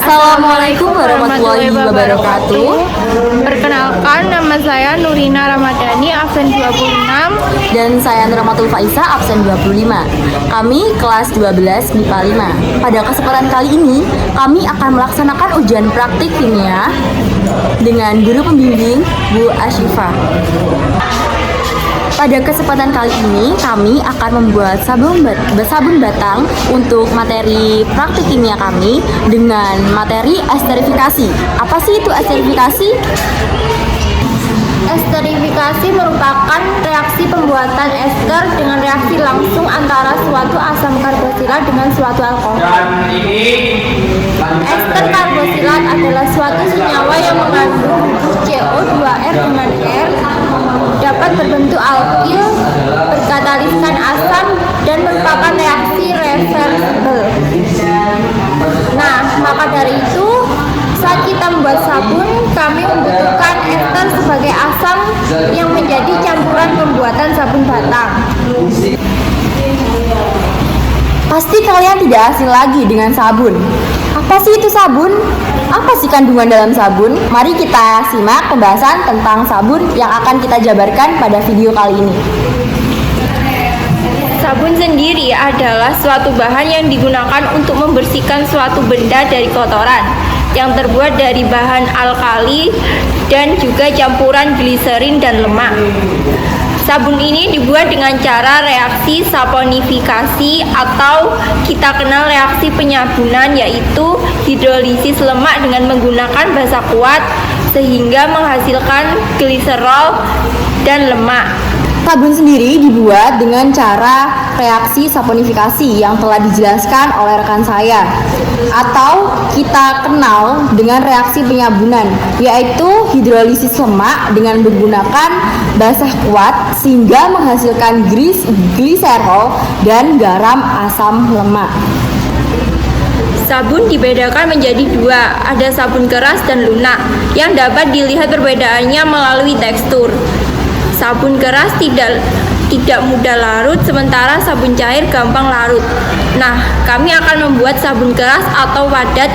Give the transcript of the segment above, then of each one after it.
Assalamualaikum warahmatullahi wabarakatuh. Perkenalkan, nama saya Nurina Ramadhani, absen 26. Dan saya Nuramatul Faiza, absen 25. Kami kelas 12 MIPA 5. Pada kesempatan kali ini, kami akan melaksanakan ujian praktik kimia dengan guru pembimbing Bu Asyifa. Pada kesempatan kali ini, kami akan membuat sabun batang untuk materi praktik kimia kami dengan materi esterifikasi. Apa sih itu esterifikasi? Esterifikasi merupakan reaksi pembuatan ester dengan reaksi langsung antara suatu asam karboksilat dengan suatu alkohol. Ester karboksilat adalah suatu senyawa yang mengandung CO2R dengan R, dapat berbentuk alkil, berkataliskan asam, dan merupakan reaksi reversible. Nah, maka dari itu, saat kita membuat sabun, kami membutuhkan ester sebagai asam yang menjadi campuran pembuatan sabun batang. Pasti kalian tidak asing lagi dengan sabun. Apa sih itu sabun? Apa sih kandungan dalam sabun? Mari kita simak pembahasan tentang sabun yang akan kita jabarkan pada video kali ini. Sabun sendiri adalah suatu bahan yang digunakan untuk membersihkan suatu benda dari kotoran, yang terbuat dari bahan alkali dan juga campuran gliserin dan lemak. Sabun ini dibuat dengan cara reaksi saponifikasi atau kita kenal reaksi penyabunan, yaitu hidrolisis lemak dengan menggunakan basa kuat sehingga menghasilkan gliserol dan lemak. Sabun sendiri dibuat dengan cara reaksi saponifikasi yang telah dijelaskan oleh rekan saya, atau kita kenal dengan reaksi penyabunan, yaitu hidrolisis lemak dengan menggunakan basa kuat sehingga menghasilkan gliserol dan garam asam lemak. Sabun dibedakan menjadi dua, ada sabun keras dan lunak, yang dapat dilihat perbedaannya melalui tekstur. Sabun keras tidak mudah larut, sementara sabun cair gampang larut. Nah, kami akan membuat sabun keras atau padat.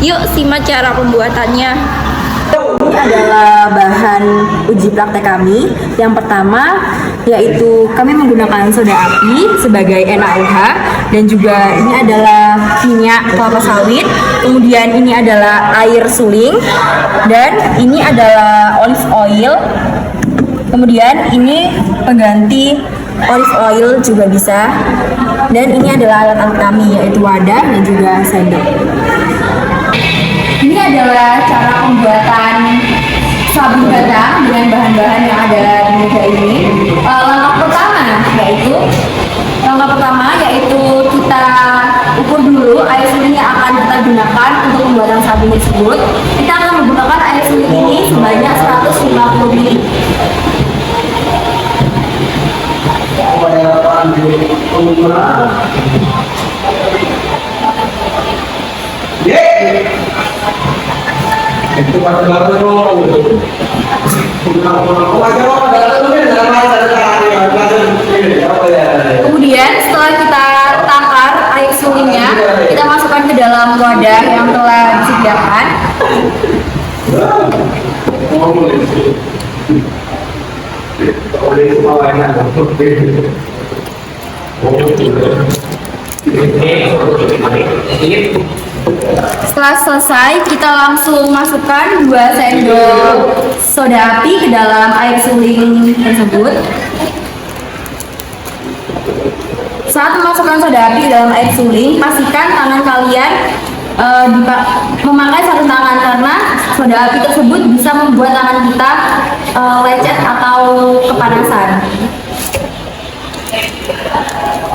Yuk simak cara pembuatannya. Ini adalah bahan uji praktek kami. Yang pertama yaitu kami menggunakan soda api sebagai NaOH, dan juga ini adalah minyak kelapa sawit. Kemudian ini adalah air suling, dan ini adalah olive oil. Kemudian ini pengganti olive oil juga bisa. Dan ini adalah alat-alat kami, yaitu wadah dan juga sendok. Ini adalah cara pembuatan sabun batang dengan bahan-bahan yang ada di meja ini. Langkah pertama yaitu kita ukur dulu air suling yang akan kita gunakan untuk pembuatan sabun tersebut. Kita akan menggunakan air suling ini sebanyak 150 ml. Kemudian setelah kita takar air sulingnya, kita masukkan ke dalam wadah yang telah disediakan. Setelah selesai, kita langsung masukkan 2 sendok soda api ke dalam air suling tersebut. Saat memasukkan soda api ke dalam air suling, pastikan tangan kalian memakai sarung tangan, karena soda api tersebut bisa membuat tangan kita lecet atau kepanasan.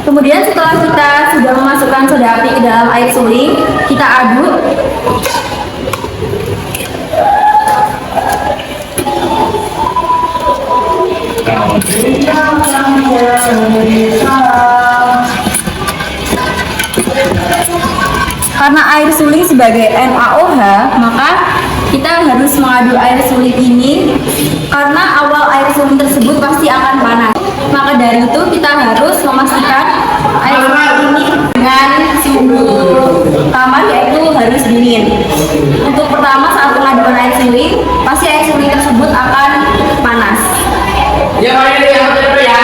Kemudian setelah kita sudah memasukkan soda api ke dalam air suling, kita aduk. Karena air suling sebagai NaOH, maka kita harus mengaduk air suling ini, karena awal air suling tersebut pasti akan panas. Maka dari itu kita harus memastikan air suling ini dengan suhu kamar, yaitu harus dingin. Untuk pertama saat pengaduan air suling, pasti air suling tersebut akan panas. Ya, Pak, ya, ya.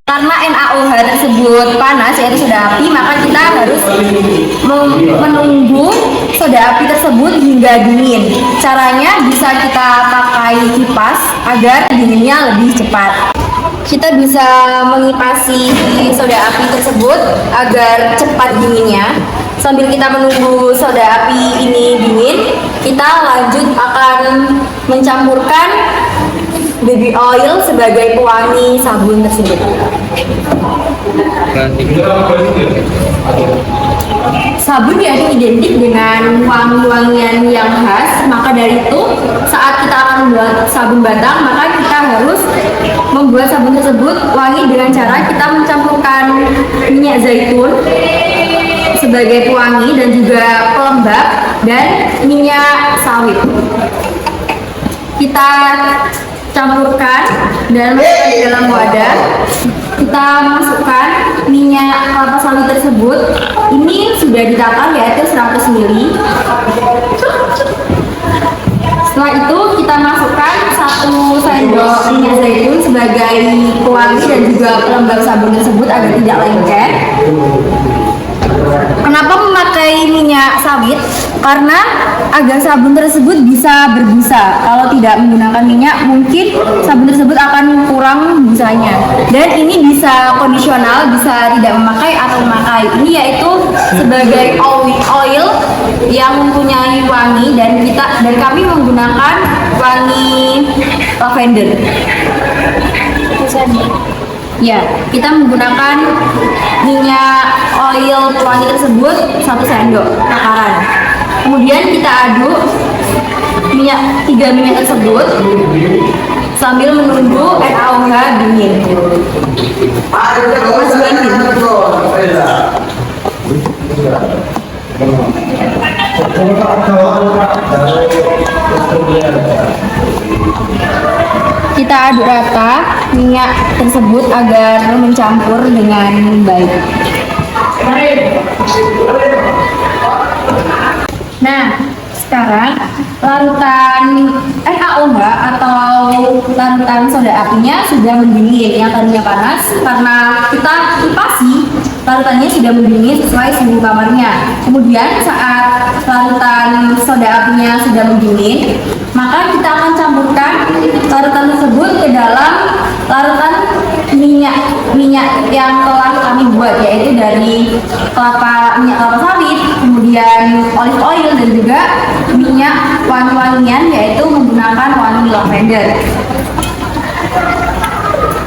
Karena NaOH tersebut panas, yaitu soda api, maka kita harus menunggu soda api tersebut hingga dingin. Caranya bisa kita pakai kipas agar dinginnya lebih cepat. Kita bisa mengipasi soda api tersebut agar cepat dinginnya. Sambil kita menunggu soda api ini dingin, kita lanjut akan mencampurkan baby oil sebagai pewangi sabun tersebut. Sabun yaitu identik dengan wangi-wangian yang khas, maka dari itu saat kita akan membuat sabun batang, maka kita harus membuat sabun tersebut wangi dengan cara kita mencampurkan minyak zaitun sebagai pewangi dan juga pelembab dan minyak sawit. Kita campurkan dan masukkan di dalam wadah. Kita masukkan minyak kelapa sawit tersebut. Ini sudah ditata yaitu 100 ml. Setelah itu kita masukkan 1 sendok minyak zaitun sebagai pewangi dan juga pelembab sabun tersebut agar tidak lengket. Kenapa memakai minyak sawit? Karena agar sabun tersebut bisa berbusa. Kalau tidak menggunakan minyak, mungkin sabun tersebut akan kurang busanya. Dan ini bisa kondisional, bisa tidak memakai atau memakai. Ini yaitu sebagai oil yang mempunyai wangi dan kami menggunakan wangi lavender. Ya, kita menggunakan minyak oil pewangi tersebut 1 sendok takaran. Kemudian kita aduk 3 minyak tersebut sambil menunggu NaOH dingin. Mas Bandin. Kita aduk rata minyak tersebut agar mencampur dengan baik. Nah, sekarang larutan NaOH atau larutan soda apinya sudah mendidih. Yang tadinya panas, karena kita kipasi, larutannya sudah mendidih sesuai suhu kamarnya. Kemudian saat larutan soda apinya sudah mendidih, maka kita akan campurkan larutan tersebut ke dalam larutan minyak yang telah kami buat, yaitu dari minyak kelapa sawit, kemudian olive oil dan juga minyak wangi-wangian yaitu menggunakan wangi lavender.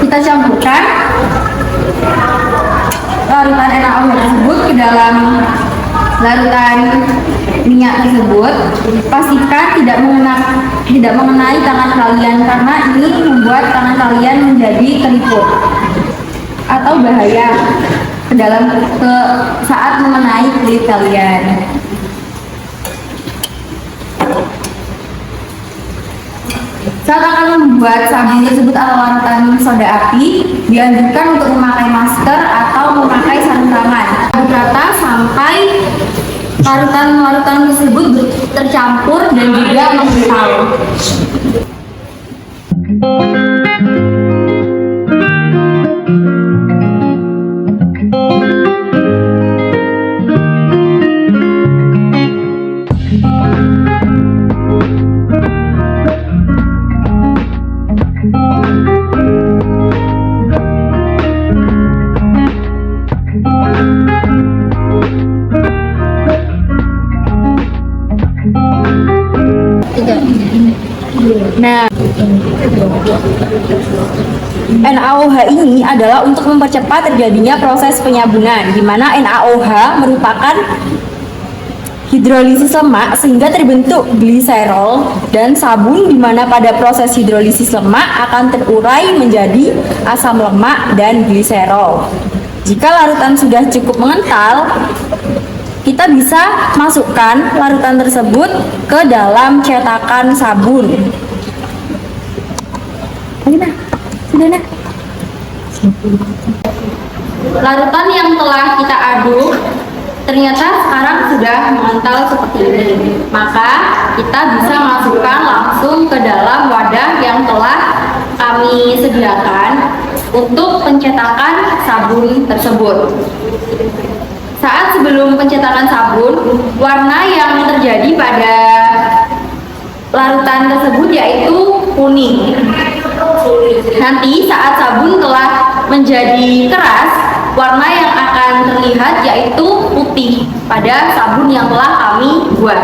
Kita campurkan larutan NaOH tersebut ke dalam larutan minyak tersebut. Pastikan tidak mengenai tangan kalian, karena ini membuat tangan kalian menjadi keriput atau bahaya saat mengenai kulit kalian. Saat akan membuat sabun tersebut atau larutan soda api, dianjurkan untuk memakai masker atau memakai sarung tangan. Aduk rata sampai larutan tersebut tercampur dan juga mengkental. Nah, NaOH ini adalah untuk mempercepat terjadinya proses penyabunan, di mana NaOH merupakan hidrolisis lemak sehingga terbentuk gliserol dan sabun, di mana pada proses hidrolisis lemak akan terurai menjadi asam lemak dan gliserol. Jika larutan sudah cukup mengental, kita bisa masukkan larutan tersebut ke dalam cetakan sabun. Larutan yang telah kita aduk ternyata sekarang sudah mengental seperti ini. Maka kita bisa masukkan langsung ke dalam wadah yang telah kami sediakan untuk pencetakan sabun tersebut. Saat sebelum pencetakan sabun, warna yang terjadi pada larutan tersebut yaitu kuning. Nanti saat sabun telah menjadi keras, warna yang akan terlihat yaitu putih pada sabun yang telah kami buat.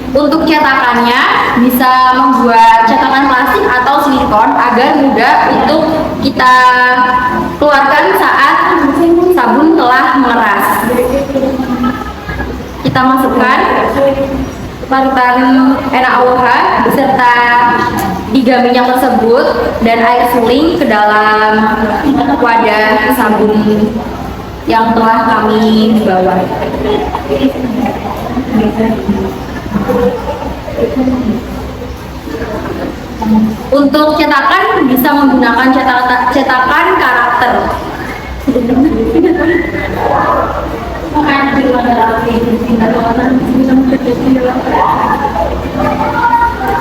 Untuk cetakannya bisa membuat cetakan plastik atau silikon agar mudah untuk kita keluarkan saat sabun telah mengeras. Kita masukkan larutan NaOH beserta 3 minyak tersebut dan air suling ke dalam wadah sabun yang telah kami bawa. Untuk cetakan bisa menggunakan cetakan karakter.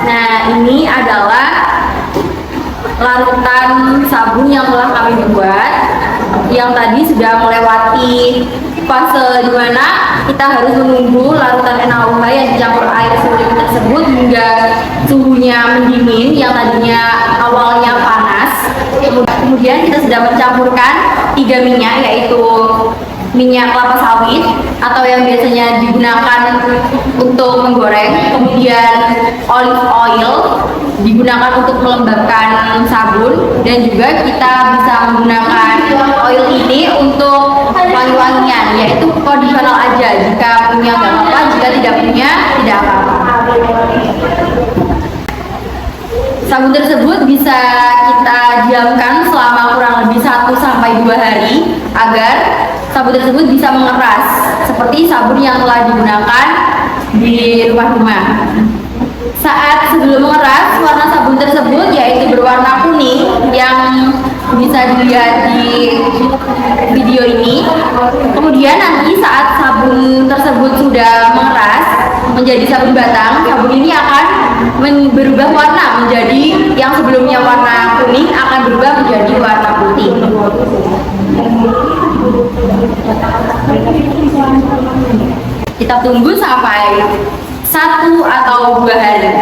Nah, ini adalah larutan sabun yang telah kami buat, yang tadi sudah melewati fase di mana kita harus menunggu larutan NaOH yang dicampur air suling tersebut hingga suhunya mendingin, yang tadinya awalnya panas. Kemudian kita sudah mencampurkan 3 minyak, yaitu minyak kelapa sawit atau yang biasanya digunakan untuk menggoreng, kemudian olive oil digunakan untuk melembabkan sabun, dan juga kita bisa menggunakan oil ini untuk wangi-wangian, yaitu kondisional aja. Jika punya nggak apa-apa, jika tidak punya tidak apa-apa. Sabun tersebut bisa kita diamkan selama kurang lebih 1-2 hari agar sabun tersebut bisa mengeras seperti sabun yang telah digunakan di rumah-rumah. Saat sebelum mengeras, warna sabun tersebut yaitu berwarna kuning yang bisa dilihat di video ini. Kemudian nanti saat sabun tersebut sudah mengeras menjadi sabun batang, sabun ini akan berubah warna menjadi, yang sebelumnya warna kuning akan berubah menjadi warna putih. Kita tunggu sampai 1-2 hari.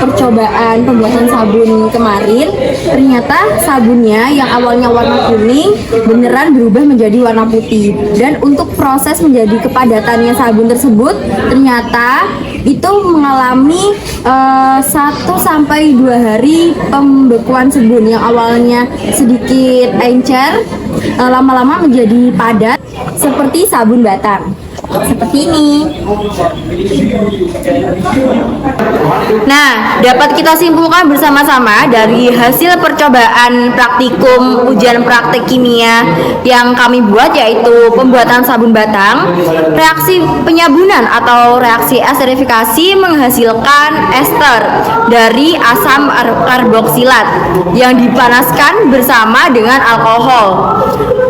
percobaan pembuatan sabun kemarin, ternyata sabunnya yang awalnya warna kuning beneran berubah menjadi warna putih. Dan untuk proses menjadi kepadatannya sabun tersebut ternyata itu mengalami 1 sampai 2 hari pembekuan sabun yang awalnya sedikit encer, lama-lama menjadi padat seperti sabun batang. Seperti ini. Nah, dapat kita simpulkan bersama-sama dari hasil percobaan praktikum ujian praktek kimia yang kami buat, yaitu pembuatan sabun batang. Reaksi penyabunan atau reaksi esterifikasi menghasilkan ester dari asam karboksilat yang dipanaskan bersama dengan alkohol.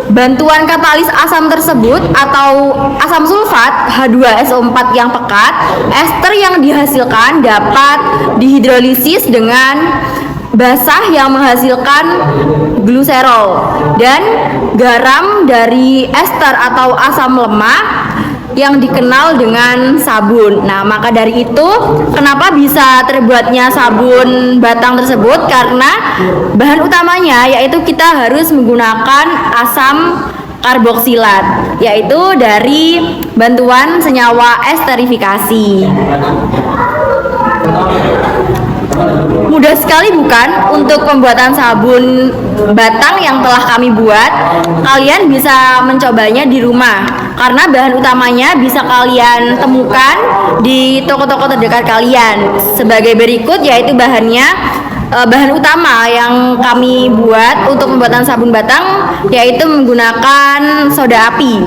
Bantuan katalis asam tersebut atau asam sulfat H2SO4 yang pekat, ester yang dihasilkan dapat dihidrolisis dengan basah yang menghasilkan gluserol, dan garam dari ester atau asam lemak yang dikenal dengan sabun. Nah, maka dari itu kenapa bisa terbuatnya sabun batang tersebut? Karena bahan utamanya yaitu kita harus menggunakan asam karboksilat, yaitu dari bantuan senyawa esterifikasi. Mudah sekali bukan untuk pembuatan sabun batang yang telah kami buat? Kalian bisa mencobanya di rumah karena bahan utamanya bisa kalian temukan di toko-toko terdekat kalian. Sebagai berikut, yaitu bahan utama yang kami buat untuk pembuatan sabun batang yaitu menggunakan soda api.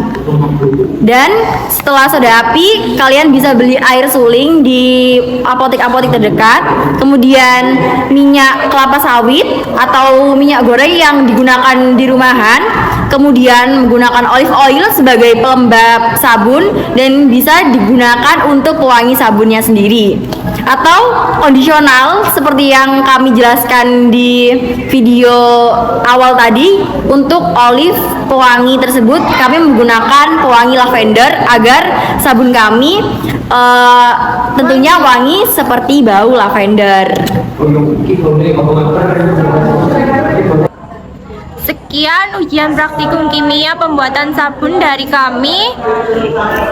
Dan setelah soda api, kalian bisa beli air suling di apotek-apotek terdekat. Kemudian minyak kelapa sawit atau minyak goreng yang digunakan di rumahan. Kemudian menggunakan olive oil sebagai pelembab sabun dan bisa digunakan untuk pewangi sabunnya sendiri. Atau kondisional seperti yang kami jelaskan di video awal tadi. Untuk olive pewangi tersebut kami menggunakan pewangi lavender agar sabun kami tentunya wangi seperti bau lavender. Sekian ujian praktikum kimia pembuatan sabun dari kami.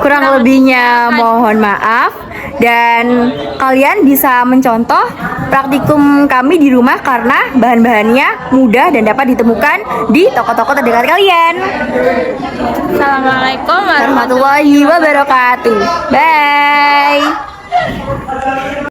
Kurang lebihnya mohon maaf, dan kalian bisa mencontoh praktikum kami di rumah karena bahan-bahannya mudah dan dapat ditemukan di toko-toko terdekat kalian. Assalamualaikum Warahmatullahi wabarakatuh. Bye.